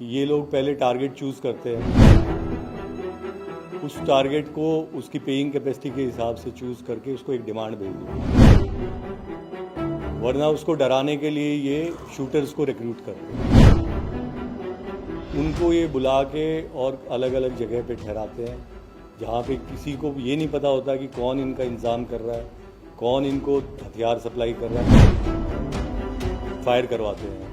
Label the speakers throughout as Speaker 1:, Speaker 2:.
Speaker 1: ये लोग पहले टारगेट चूज़ करते हैं, उस टारगेट को उसकी पेइंग कैपेसिटी के हिसाब से चूज़ करके उसको एक डिमांड भेज देते हैं, वरना उसको डराने के लिए ये शूटर्स को रिक्रूट करते हैं। उनको ये बुला के और अलग अलग जगह पे ठहराते हैं जहाँ पे किसी को ये नहीं पता होता कि कौन इनका इंतज़ाम कर रहा है, कौन इनको हथियार सप्लाई कर रहा है। फायर करवाते हैं,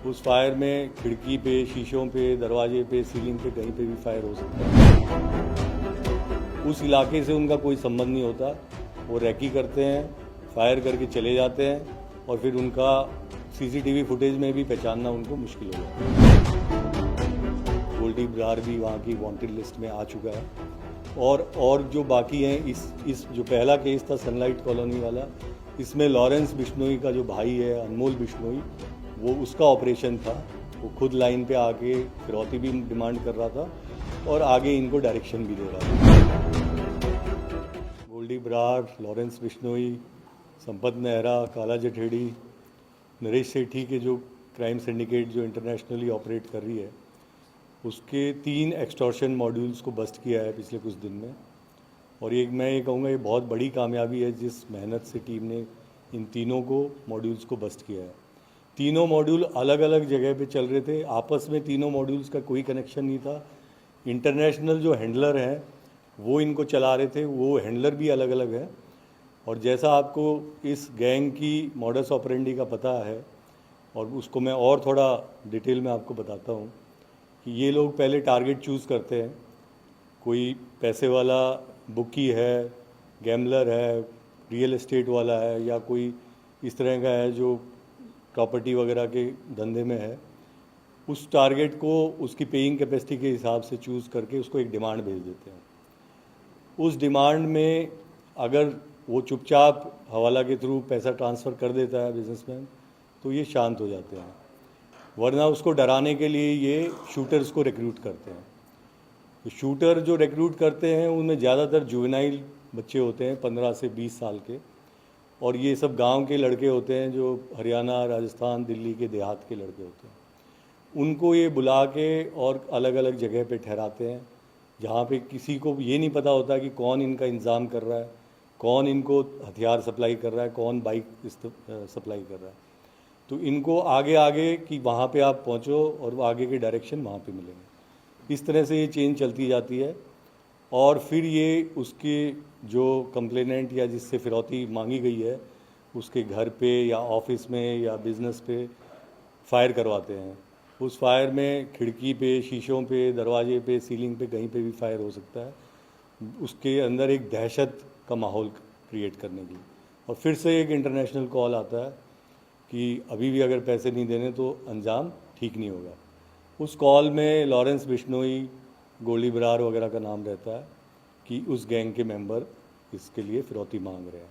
Speaker 1: उस फायर में खिड़की पे, शीशों पे, दरवाजे पे, सीलिंग पे, कहीं पे भी फायर हो सकता है। उस इलाके से उनका कोई संबंध नहीं होता, वो रैकी करते हैं, फायर करके चले जाते हैं और फिर उनका सीसीटीवी फुटेज में भी पहचानना उनको मुश्किल हो जाता है। गोल्डी बरार भी वहाँ की वांटेड लिस्ट में आ चुका है और जो बाकी हैं, इस जो पहला केस था सनलाइट कॉलोनी वाला, इसमें लॉरेंस बिश्नोई का जो भाई है अनमोल बिश्नोई, वो उसका ऑपरेशन था। वो खुद लाइन पे आके फिरौती भी डिमांड कर रहा था और आगे इनको डायरेक्शन भी दे रहा था। गोल्डी बरार, लॉरेंस बिश्नोई, संपत नेहरा, काला जठेड़ी, नरेश सेठी के जो क्राइम सिंडिकेट जो इंटरनेशनली ऑपरेट कर रही है, उसके 3 एक्सटॉर्शन मॉड्यूल्स को बस्ट किया है पिछले कुछ दिन में। और मैं ये कहूँगा ये बहुत बड़ी कामयाबी है जिस मेहनत से टीम ने इन तीनों मॉड्यूल्स को बस्ट किया है। तीनों मॉड्यूल अलग अलग जगह पे चल रहे थे, आपस में तीनों मॉड्यूल्स का कोई कनेक्शन नहीं था। इंटरनेशनल जो हैंडलर हैं वो इनको चला रहे थे, वो हैंडलर भी अलग अलग है। और जैसा आपको इस गैंग की मॉडस ऑपरेंडी का पता है, और उसको मैं और थोड़ा डिटेल में आपको बताता हूँ कि ये लोग पहले टारगेट चूज़ करते हैं। कोई पैसे वाला बुकी है, गैम्बलर है, रियल एस्टेट वाला है, या कोई इस तरह का है जो प्रॉपर्टी वगैरह के धंधे में है, उस टारगेट को उसकी पेइंग कैपेसिटी के हिसाब से चूज़ करके उसको एक डिमांड भेज देते हैं। उस डिमांड में अगर वो चुपचाप हवाला के थ्रू पैसा ट्रांसफ़र कर देता है बिजनेसमैन, तो ये शांत हो जाते हैं, वरना उसको डराने के लिए ये शूटर्स को रिक्रूट करते हैं। तो शूटर जो रिक्रूट करते हैं उनमें ज़्यादातर जुवेनाइल बच्चे होते हैं, 15 से 20 साल के, और ये सब गांव के लड़के होते हैं जो हरियाणा, राजस्थान, दिल्ली के देहात के लड़के होते हैं। उनको ये बुला के और अलग अलग जगह पे ठहराते हैं जहाँ पे किसी को ये नहीं पता होता कि कौन इनका इंतज़ाम कर रहा है, कौन इनको हथियार सप्लाई कर रहा है, कौन बाइक सप्लाई कर रहा है। तो इनको आगे आगे कि वहाँ पे आप पहुँचो और वो आगे के डायरेक्शन वहाँ पे मिलेंगे। इस तरह से ये चेन चलती जाती है और फिर ये उसके जो कंप्लेनेंट या जिससे फिरौती मांगी गई है उसके घर पे या ऑफिस में या बिज़नेस पे फायर करवाते हैं। उस फायर में खिड़की पे, शीशों पे, दरवाजे पे, सीलिंग पे, कहीं पे भी फायर हो सकता है, उसके अंदर एक दहशत का माहौल क्रिएट करने की। और फिर से एक इंटरनेशनल कॉल आता है कि अभी भी अगर पैसे नहीं देने तो अंजाम ठीक नहीं होगा। उस कॉल में लॉरेंस बिश्नोई, गोल्डी बरार वगैरह का नाम रहता है कि उस गैंग के मेंबर इसके लिए फिरौती मांग रहे हैं।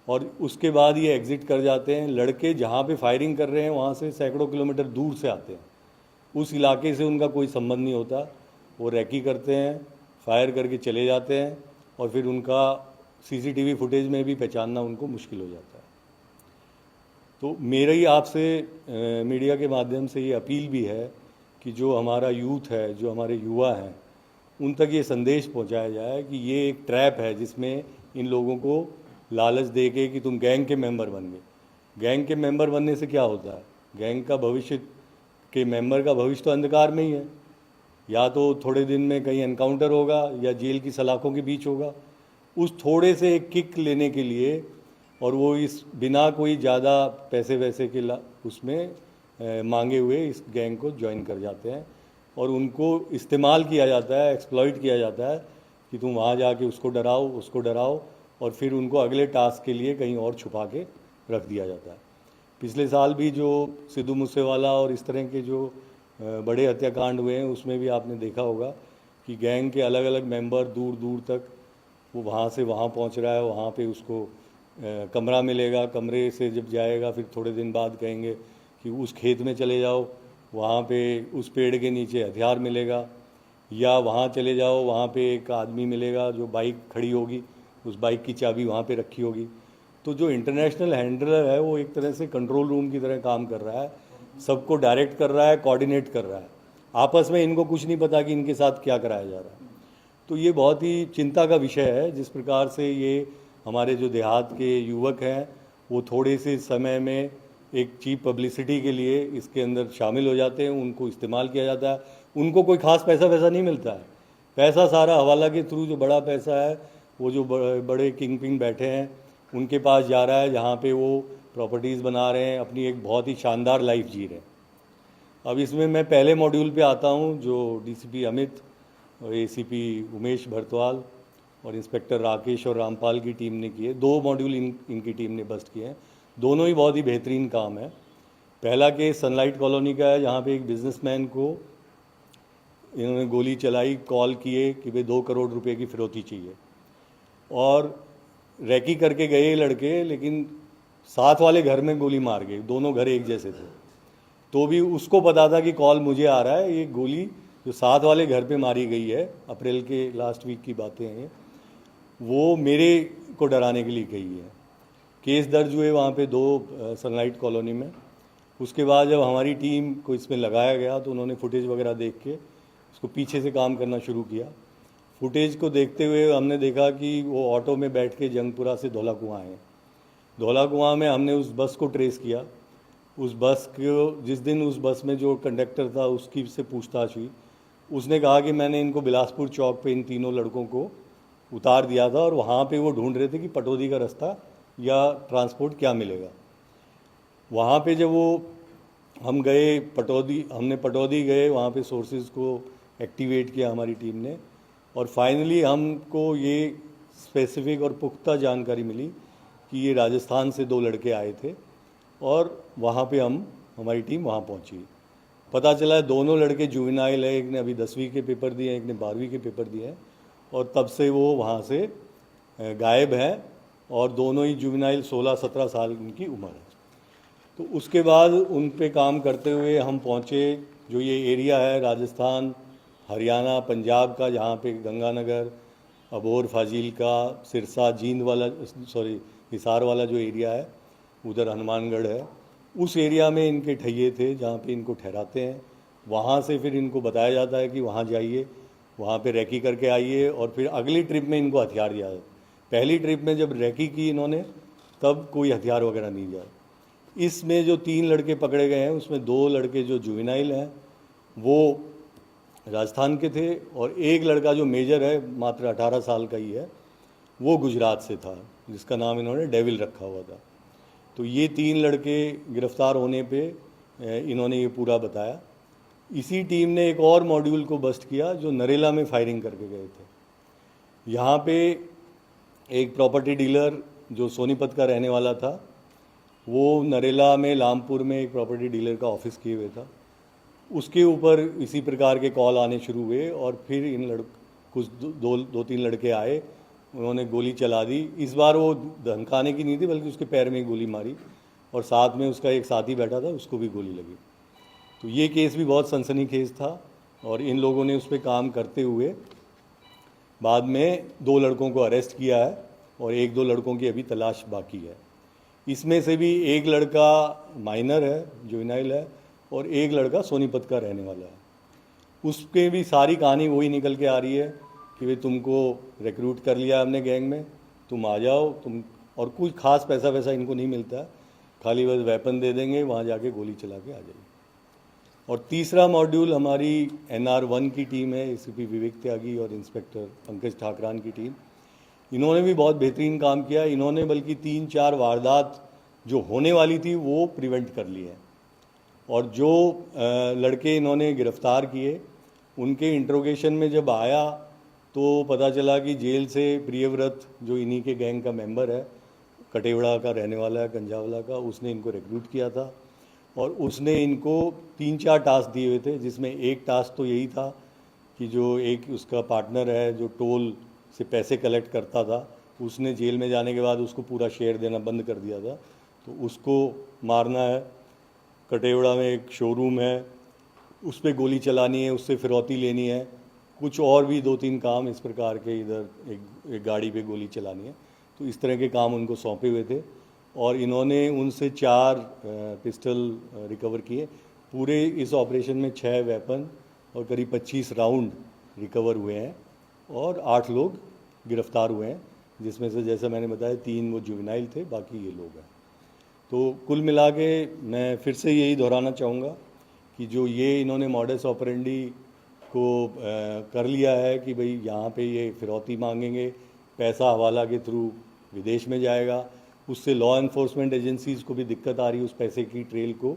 Speaker 1: और उसके बाद ये एग्ज़िट कर जाते हैं। लड़के जहाँ पे फायरिंग कर रहे हैं वहाँ से सैकड़ों किलोमीटर दूर से आते हैं, उस इलाके से उनका कोई संबंध नहीं होता। वो रैकी करते हैं, फायर करके चले जाते हैं और फिर उनका सीसीटीवी फुटेज में भी पहचानना उनको मुश्किल हो जाता है। तो मेरी आपसे मीडिया के माध्यम से ये अपील भी है कि जो हमारा यूथ है, जो हमारे युवा हैं, उन तक ये संदेश पहुंचाया जाए कि ये एक ट्रैप है जिसमें इन लोगों को लालच दे के कि तुम गैंग के मेंबर बन गए। गैंग के मेंबर बनने से क्या होता है? गैंग का भविष्य के मेंबर का भविष्य तो अंधकार में ही है। या तो थोड़े दिन में कहीं एनकाउंटर होगा या जेल की सलाखों के बीच होगा। उस थोड़े से एक किक लेने के लिए, और वो इस बिना कोई ज़्यादा पैसे वैसे के उसमें मांगे हुए इस गैंग को ज्वाइन कर जाते हैं और उनको इस्तेमाल किया जाता है, एक्सप्लॉइट किया जाता है कि तुम वहाँ जाके उसको डराओ, उसको डराओ, और फिर उनको अगले टास्क के लिए कहीं और छुपा के रख दिया जाता है। पिछले साल भी जो सिद्धू मूसेवाला और इस तरह के जो बड़े हत्याकांड हुए हैं उसमें भी आपने देखा होगा कि गैंग के अलग अलग मेंबर दूर दूर तक वो वहाँ से वहाँ पहुँच रहा है, वहाँ पे उसको कमरा मिलेगा, कमरे से जब जाएगा फिर थोड़े दिन बाद कहेंगे कि उस खेत में चले जाओ, वहाँ पे उस पेड़ के नीचे हथियार मिलेगा, या वहाँ चले जाओ, वहाँ पे एक आदमी मिलेगा जो बाइक खड़ी होगी, उस बाइक की चाबी वहाँ पे रखी होगी। तो जो इंटरनेशनल हैंडलर है वो एक तरह से कंट्रोल रूम की तरह काम कर रहा है, सबको डायरेक्ट कर रहा है, कोऑर्डिनेट कर रहा है। आपस में इनको कुछ नहीं पता कि इनके साथ क्या कराया जा रहा है। तो ये बहुत ही चिंता का विषय है, जिस प्रकार से ये हमारे जो देहात के युवक हैं वो थोड़े से समय में एक चीप पब्लिसिटी के लिए इसके अंदर शामिल हो जाते हैं, उनको इस्तेमाल किया जाता है, उनको कोई खास पैसा वैसा नहीं मिलता है। पैसा सारा हवाला के थ्रू, जो बड़ा पैसा है वो जो बड़े किंग पिंग बैठे हैं उनके पास जा रहा है, जहाँ पे वो प्रॉपर्टीज़ बना रहे हैं, अपनी एक बहुत ही शानदार लाइफ जी रहे हैं। अब इसमें मैं पहले मॉड्यूल पे आता हूँ, जो डीसीपी अमित और एसीपी उमेश भरतवाल और इंस्पेक्टर राकेश और रामपाल की टीम ने किए। 2 मॉड्यूल इनकी टीम ने बस्ट किए हैं, दोनों ही बहुत ही बेहतरीन काम है। पहला केस सनलाइट कॉलोनी का है, जहाँ पे एक बिजनेसमैन को इन्होंने गोली चलाई, कॉल किए कि भाई 2 करोड़ रुपए की फिरौती चाहिए, और रैकी करके गए लड़के, लेकिन साथ वाले घर में गोली मार गए। दोनों घर एक जैसे थे, तो भी उसको पता था कि कॉल मुझे आ रहा है, ये गोली जो साथ वाले घर पे मारी गई है, अप्रैल के लास्ट वीक की बातें हैं, वो मेरे को डराने के लिए गई है। केस दर्ज हुए वहाँ पे 2 सनलाइट कॉलोनी में। उसके बाद जब हमारी टीम को इसमें लगाया गया तो उन्होंने फुटेज वगैरह देख के इसको पीछे से काम करना शुरू किया। फुटेज को देखते हुए हमने देखा कि वो ऑटो में बैठ के जंगपुरा से धौला कुआं आए। धौला कुआं में हमने उस बस को ट्रेस किया। उस बस को, जिस दिन उस बस में जो कंडक्टर था उसकी से पूछताछ हुई, उसने कहा कि मैंने इनको बिलासपुर चौक पे इन तीनों लड़कों को उतार दिया था और वहाँ पे वो ढूंढ रहे थे कि पटौदी का रास्ता या ट्रांसपोर्ट क्या मिलेगा। वहाँ पे जब वो हम गए हमने पटौदी गए, वहाँ पे सोर्सेज को एक्टिवेट किया हमारी टीम ने, और फाइनली हमको ये स्पेसिफिक और पुख्ता जानकारी मिली कि ये राजस्थान से 2 लड़के आए थे, और वहाँ पे हमारी टीम वहाँ पहुँची। पता चला दोनों लड़के जुवेनाइल है, एक ने अभी 10वीं के पेपर दिए हैं, एक ने 12वीं के पेपर दिए हैं, और तब से वो वहाँ से गायब हैं, और दोनों ही जुवेनाइल 16-17 साल उनकी उम्र है। तो उसके बाद उन पे काम करते हुए हम पहुँचे, जो ये एरिया है राजस्थान, हरियाणा, पंजाब का, जहाँ पे गंगानगर, अबोर, फाजिलका, सिरसा, जींद वाला, हिसार वाला जो एरिया है, उधर हनुमानगढ़ है, उस एरिया में इनके ठैये थे जहाँ पे इनको ठहराते हैं। वहाँ से फिर इनको बताया जाता है कि वहाँ जाइए, वहाँ पे रैकी करके आइए, और फिर अगली ट्रिप में इनको हथियार दिया जाए। पहली ट्रिप में जब रैकी की इन्होंने, तब कोई हथियार वगैरह नहीं दिया। इसमें जो 3 लड़के पकड़े गए हैं, उसमें 2 लड़के जो जुवेनाइल हैं वो राजस्थान के थे, और एक लड़का जो मेजर है, मात्र 18 साल का ही है, वो गुजरात से था, जिसका नाम इन्होंने डेविल रखा हुआ था। तो ये 3 लड़के गिरफ्तार होने पे इन्होंने ये पूरा बताया। इसी टीम ने एक और मॉड्यूल को बस्ट किया, जो नरेला में फायरिंग करके गए थे। यहाँ पे एक प्रॉपर्टी डीलर जो सोनीपत का रहने वाला था, वो नरेला में लामपुर में एक प्रॉपर्टी डीलर का ऑफिस किए हुए था। उसके ऊपर इसी प्रकार के कॉल आने शुरू हुए, और फिर इन कुछ 2-3 लड़के आए, उन्होंने गोली चला दी। इस बार वो धमकाने की नहीं थी, बल्कि उसके पैर में गोली मारी, और साथ में उसका एक साथी बैठा था, उसको भी गोली लगी। तो ये केस भी बहुत सनसनीखेज था, और इन लोगों ने उस पर काम करते हुए बाद में 2 लड़कों को अरेस्ट किया है, और 1-2 लड़कों की अभी तलाश बाकी है। इसमें से भी एक लड़का माइनर है, जुवेनाइल है, और एक लड़का सोनीपत का रहने वाला है। उसके भी सारी कहानी वही निकल के आ रही है कि भाई तुमको रिक्रूट कर लिया हमने गैंग में, तुम आ जाओ, तुम, और कुछ खास पैसा वैसा इनको नहीं मिलता, खाली बस वेपन दे देंगे, वहाँ जाके गोली चला के आ जाइए। और तीसरा मॉड्यूल हमारी NR1 की टीम है, एसीपी विवेक त्यागी और इंस्पेक्टर पंकज ठाकरान की टीम। इन्होंने भी बहुत बेहतरीन काम किया। इन्होंने बल्कि 3-4 वारदात जो होने वाली थी वो प्रिवेंट कर ली है, और जो लड़के इन्होंने गिरफ्तार किए, उनके इंट्रोगेशन में जब आया तो पता चला कि जेल से प्रियव्रत, जो इन्हीं के गैंग का मेंबर है, कटेवड़ा का रहने वाला है, गंजावला का, उसने इनको रिक्रूट किया था, और उसने इनको 3-4 टास्क दिए हुए थे, जिसमें एक टास्क तो यही था कि जो एक उसका पार्टनर है जो टोल से पैसे कलेक्ट करता था, उसने जेल में जाने के बाद उसको पूरा शेयर देना बंद कर दिया था, तो उसको मारना है। कटेवड़ा में एक शोरूम है, उस पर गोली चलानी है, उससे फिरौती लेनी है, कुछ और भी 2-3 काम इस प्रकार के, इधर एक गाड़ी पे गोली चलानी है। तो इस तरह के काम उनको सौंपे हुए थे, और इन्होंने उनसे 4 पिस्टल रिकवर किए। पूरे इस ऑपरेशन में 6 वेपन और करीब 25 राउंड रिकवर हुए हैं और 8 लोग गिरफ्तार हुए हैं, जिसमें से जैसा मैंने बताया 3 वो जुवेनाइल थे, बाकी ये लोग हैं। तो कुल मिला के मैं फिर से यही दोहराना चाहूँगा कि जो ये इन्होंने मॉडस ऑपरेंडी को कर लिया है कि भाई यहाँ पे ये फिरौती मांगेंगे, पैसा हवाला के थ्रू विदेश में जाएगा, उससे लॉ एनफोर्समेंट एजेंसीज़ को भी दिक्कत आ रही है उस पैसे की ट्रेल को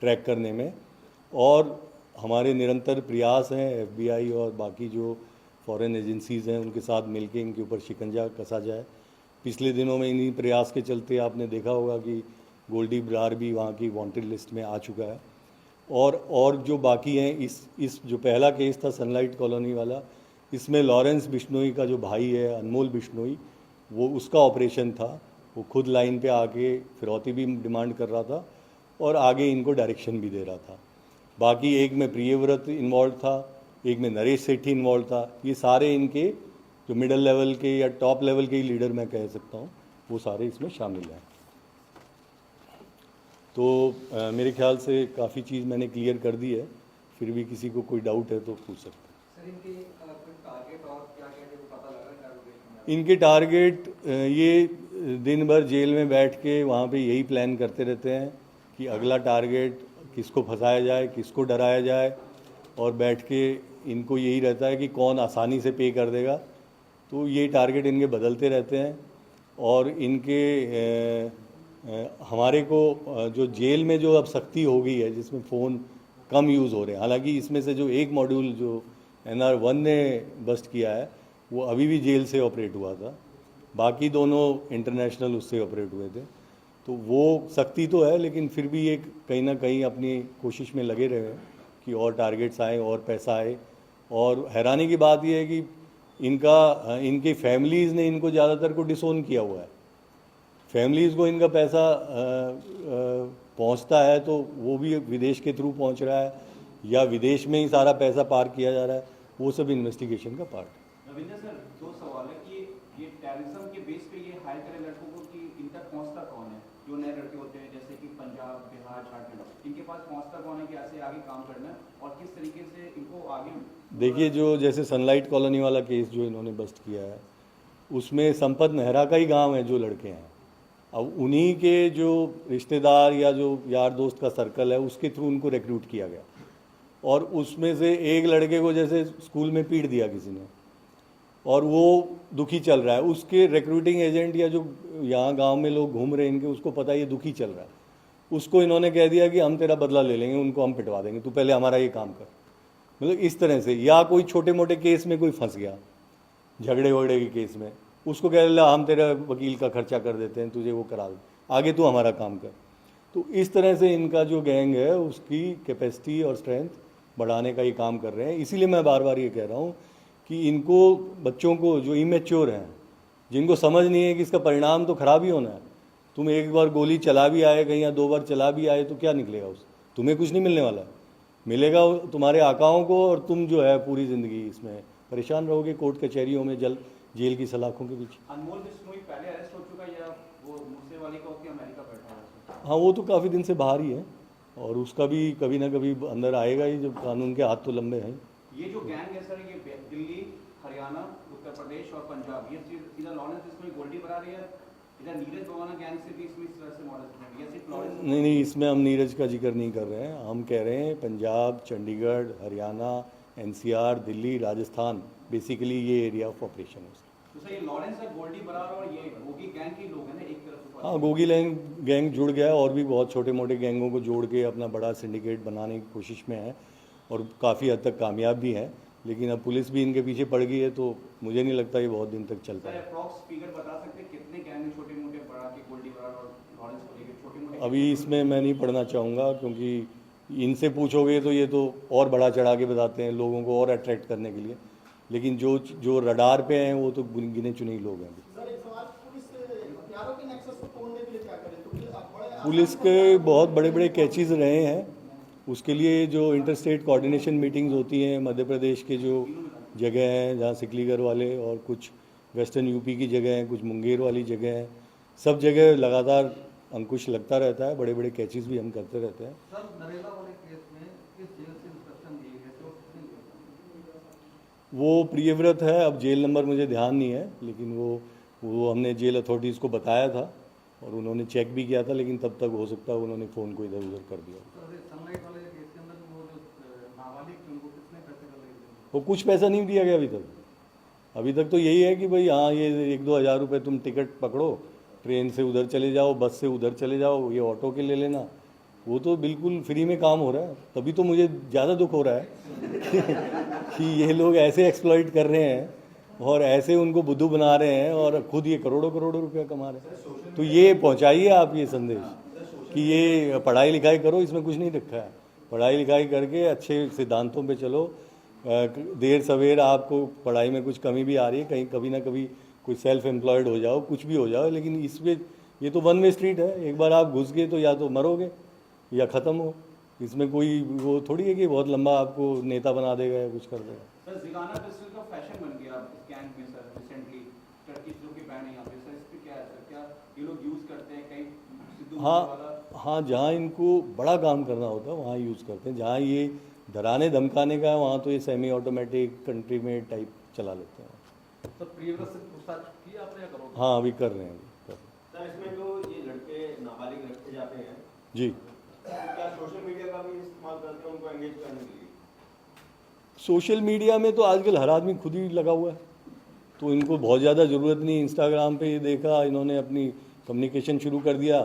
Speaker 1: ट्रैक करने में। और हमारे निरंतर प्रयास हैं FBI और बाकी जो फॉरेन एजेंसीज़ हैं उनके साथ मिलके इनके ऊपर शिकंजा कसा जाए। पिछले दिनों में इन्हीं प्रयास के चलते आपने देखा होगा कि गोल्डी बरार भी वहाँ की वांटेड लिस्ट में आ चुका है। और जो बाकी हैं, इस जो पहला केस था सनलाइट कॉलोनी वाला, इसमें लॉरेंस बिश्नोई का जो भाई है अनमोल बिश्नोई, वो उसका ऑपरेशन था। वो खुद लाइन पे आके फिरौती भी डिमांड कर रहा था और आगे इनको डायरेक्शन भी दे रहा था। बाकी एक में प्रियव्रत इन्वॉल्व था, एक में नरेश सेठी इन्वॉल्व था। ये सारे इनके जो मिडिल लेवल के या टॉप लेवल के ही लीडर मैं कह सकता हूँ, वो सारे इसमें शामिल हैं। तो मेरे ख्याल से काफ़ी चीज़ मैंने क्लियर कर दी है, फिर भी किसी को कोई डाउट है तो पूछ सकते हैं।
Speaker 2: सर, इनके टारगेट और क्या क्या है वो पता लगा?
Speaker 1: इनके टारगेट ये दिन भर जेल में बैठ के वहाँ पे यही प्लान करते रहते हैं कि अगला टारगेट किसको फंसाया जाए, किसको डराया जाए, और बैठ के इनको यही रहता है कि कौन आसानी से पे कर देगा। तो ये टारगेट इनके बदलते रहते हैं। और इनके हमारे को जो जेल में जो अब सख्ती हो गई है, जिसमें फ़ोन कम यूज़ हो रहे हैं, हालांकि इसमें से जो एक मॉड्यूल जो NR1 ने बस्ट किया है वो अभी भी जेल से ऑपरेट हुआ था, बाकी दोनों इंटरनेशनल उससे ऑपरेट हुए थे। तो वो सख्ती तो है, लेकिन फिर भी ये कहीं ना कहीं अपनी कोशिश में लगे रहे हैं कि और टारगेट्स आए और पैसा आए। और हैरानी की बात यह है कि इनकी फैमिलीज़ ने इनको ज़्यादातर को डिसोन किया हुआ है। फैमिलीज़ को इनका पैसा पहुंचता है तो वो भी विदेश के थ्रू पहुंच रहा है या विदेश में ही सारा पैसा पार किया जा रहा है, वो सब इन्वेस्टिगेशन का पार्ट है।
Speaker 3: रविंद्र सर, 2 सवाल है कि ये टेररिज्म के बेस पे ये हायर करे लड़कों को कि इन तक पहुंचता कौन है? जो नए लड़के होते हैं जैसे कि पंजाब, बिहार, झारखंड, इनके पास पहुंचता कौन है कि ऐसे आगे काम करना है और किस तरीके से इनको आगे?
Speaker 1: देखिए, जो जैसे सनलाइट कॉलोनी वाला केस जो इन्होंने बस्ट किया है, उसमें संपत मेहरा का ही गाँव है जो लड़के हैं। अब उन्हीं के जो रिश्तेदार या जो यार दोस्त का सर्कल है उसके थ्रू उनको रिक्रूट किया गया, और उसमें से एक लड़के को जैसे स्कूल में पीट दिया किसी ने और वो दुखी चल रहा है। उसके रिक्रूटिंग एजेंट या जो यहाँ गांव में लोग घूम रहे हैं इनके, उसको पता है ये दुखी चल रहा है, उसको इन्होंने कह दिया कि हम तेरा बदला ले लेंगे, उनको हम पिटवा देंगे, तू पहले हमारा ये काम कर। मतलब इस तरह से। या कोई छोटे मोटे केस में कोई फंस गया, झगड़े वगड़े के केस में, उसको कह ला हम तेरा वकील का खर्चा कर देते हैं, तुझे वो करा दे, आगे तू हमारा काम कर। तो इस तरह से इनका जो गैंग है उसकी कैपेसिटी और स्ट्रेंथ बढ़ाने का ही काम कर रहे हैं। इसीलिए मैं बार बार ये कह रहा हूँ कि इनको, बच्चों को जो इमेच्योर हैं, जिनको समझ नहीं है कि इसका परिणाम तो खराब ही होना है, तुम एक बार गोली चला भी आए कहीं या 2 बार चला भी आए तो क्या निकलेगा उससे? तुम्हें कुछ नहीं मिलने वाला है, मिलेगा तुम्हारे आकाओं को, और तुम जो है पूरी ज़िंदगी इसमें परेशान रहोगे, कोर्ट कचहरियों में, जेल की सलाखों के पीछे।
Speaker 3: अनमोल बिश्नोई पहले अरेस्ट हो चुका है या वो मूसे वाले का होकर अमेरिका बैठा है?
Speaker 1: हाँ, वो तो काफ़ी दिन से बाहर ही है और उसका भी कभी ना कभी अंदर आएगा ही, जब कानून के हाथ तो लंबे हैं।
Speaker 3: ये जो गैंग है सर, ये दिल्ली, हरियाणा, उत्तर प्रदेश और पंजाब, ये सीधा लॉरेंस बिश्नोई, गोल्डी बरार है, इधर नीरज गोवाना गैंग से भी इसमें इस तरह से मॉडल है या सिर्फ लॉरेंस?
Speaker 1: नहीं, इसमें हम नीरज का जिक्र नहीं कर रहे हैं। हम कह रहे हैं पंजाब, चंडीगढ़, हरियाणा, NCR, दिल्ली, राजस्थान, बेसिकली ये एरिया ऑफ ऑपरेशन है।
Speaker 3: तो सर, ये लॉरेंस और गोल्डी बरार और ये गोगी गैंग के लोग हैं ना एक तरफ?
Speaker 1: हाँ, गोगी गैंग जुड़ गया है और भी बहुत छोटे मोटे गैंगों को जोड़ के अपना बड़ा सिंडिकेट बनाने की कोशिश में है और काफ़ी हद तक कामयाब भी है। लेकिन अब पुलिस भी इनके पीछे पड़ गई है, तो मुझे नहीं लगता ये बहुत दिन तक चल पाएगा।
Speaker 3: अप्रॉक्स फिगर बता सकते हैं कितने गैंग हैं छोटे मोटे बड़ा के, गोल्डी बरार और लॉरेंस को लेकर छोटे मोटे?
Speaker 1: अभी इसमें मैं नहीं पढ़ना चाहूँगा, क्योंकि इनसे पूछोगे तो ये तो और बढ़ा चढ़ा के बताते हैं लोगों को और अट्रैक्ट करने के लिए, लेकिन जो रडार पे हैं वो तो गिने चुने लोग हैं। पुलिस के बहुत बड़े बड़े कैचेज़ रहे हैं, उसके लिए जो इंटरस्टेट कोऑर्डिनेशन मीटिंग्स होती हैं, मध्य प्रदेश के जो जगह हैं जहाँ सिकलीगढ़ वाले और कुछ वेस्टर्न यूपी की जगह हैं, कुछ मुंगेर वाली जगह हैं, सब जगह लगातार अंकुश लगता रहता है, बड़े बड़े कैचेज़ भी हम करते रहते हैं।
Speaker 2: सर, नरेला वाले केस में किस जेल से इंस्ट्रक्शन दिए गए थे और कितने गिरफ्तार
Speaker 1: वो प्रियव्रत है, अब जेल नंबर मुझे ध्यान नहीं है, लेकिन वो हमने जेल अथॉरिटीज़ को बताया था और उन्होंने चेक भी किया था, लेकिन तब तक हो सकता है उन्होंने फ़ोन को इधर उधर कर दिया।
Speaker 2: सनलाइट वाले केस के अंदर वो जो नाबालिग थे उनको कितने पैसे का लगे?
Speaker 1: वो कुछ पैसा नहीं दिया गया अभी तक तो यही है कि भाई हाँ ये 1-2 हज़ार रुपये तुम टिकट पकड़ो, ट्रेन से उधर चले जाओ, बस से उधर चले जाओ, ये ऑटो के ले लेना। वो तो बिल्कुल फ्री में काम हो रहा है। तभी तो मुझे ज़्यादा दुख हो रहा है कि ये लोग ऐसे एक्सप्लॉइट कर रहे हैं और ऐसे उनको बुद्धू बना रहे हैं और खुद ये करोड़ों करोड़ों रुपया कमा रहे हैं। तो ये पहुंचाइए आप ये संदेश कि ये पढ़ाई लिखाई करो, इसमें कुछ नहीं रखा है। पढ़ाई लिखाई करके अच्छे सिद्धांतों पे चलो। देर सवेर आपको पढ़ाई में कुछ कमी भी आ रही है, कहीं कभी ना कभी कोई सेल्फ एम्प्लॉयड हो जाओ, कुछ भी हो जाओ, लेकिन इसमें ये तो वन वे स्ट्रीट है। एक बार आप घुस गए तो या तो मरोगे या ख़त्म हो। इसमें कोई वो थोड़ी है कि बहुत लंबा आपको नेता बना देगा या कुछ कर देगा।
Speaker 3: सर ज़िगाना पिस्टल का फैशन बन गया इस गैंग में सर, रिसेंटली टर्किश जो कि बैन है यहाँ पे सर, इस पे क्या है सर? क्या ये लोग यूज़ करते हैं कहीं सिद्धू मूसेवाला?
Speaker 1: हाँ, जहाँ इनको बड़ा काम करना होता है वहाँ यूज़ करते हैं। जहाँ ये डराने धमकाने का है वहाँ तो ये सेमी ऑटोमेटिक कंट्री में टाइप चला लेते हैं।
Speaker 2: तो प्रियव्रत से पूछताछ की आपने या करोगे?
Speaker 1: हाँ, अभी कर रहे हैं
Speaker 4: सर इसमें जो ये लड़के नाबालिग रखे जाते हैं
Speaker 1: जी।
Speaker 4: तो क्या सोशल मीडिया का भी इस्तेमाल करते हैं उनको एंगेज करने के लिए?
Speaker 1: सोशल मीडिया में तो आजकल हर आदमी खुद ही लगा हुआ है, तो इनको बहुत ज़्यादा ज़रूरत नहीं। इंस्टाग्राम पे ये देखा इन्होंने, अपनी कम्युनिकेशन शुरू कर दिया।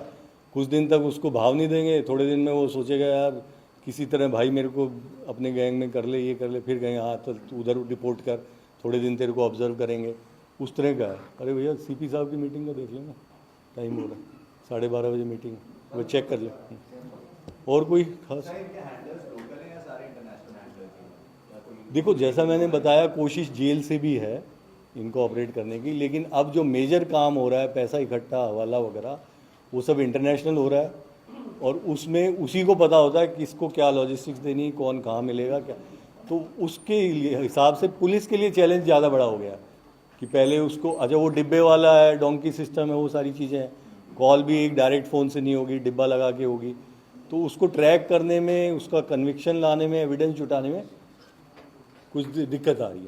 Speaker 1: कुछ दिन तक उसको भाव नहीं देंगे, थोड़े दिन में वो सोचेगा यार किसी तरह भाई मेरे को अपने गैंग में कर ले, ये कर ले, फिर कहेंगे हाँ तो उधर रिपोर्ट कर, थोड़े दिन तेरे को ऑब्जर्व करेंगे, उस तरह का है। अरे भैया सीपी साहब की मीटिंग का देख लेना, टाइम हो रहा है, 12:30 बजे मीटिंग, वो चेक कर ले। और कोई खास? देखो जैसा मैंने बताया, कोशिश जेल से भी है इनको ऑपरेट करने की, लेकिन अब जो मेजर काम हो रहा है, पैसा इकट्ठा, हवाला वगैरह, वो सब इंटरनेशनल हो रहा है और उसमें उसी को पता होता है किसको क्या लॉजिस्टिक्स देनी, कौन कहाँ मिलेगा क्या। तो उसके लिए हिसाब से पुलिस के लिए चैलेंज ज़्यादा बड़ा हो गया कि पहले उसको, अच्छा वो डिब्बे वाला है, डोंकी सिस्टम है, वो सारी चीज़ें हैं, कॉल भी एक डायरेक्ट फ़ोन से नहीं होगी, डिब्बा लगा के होगी। तो उसको ट्रैक करने में, उसका कन्विक्शन लाने में, एविडेंस जुटाने में कुछ दिक्कत आ रही है।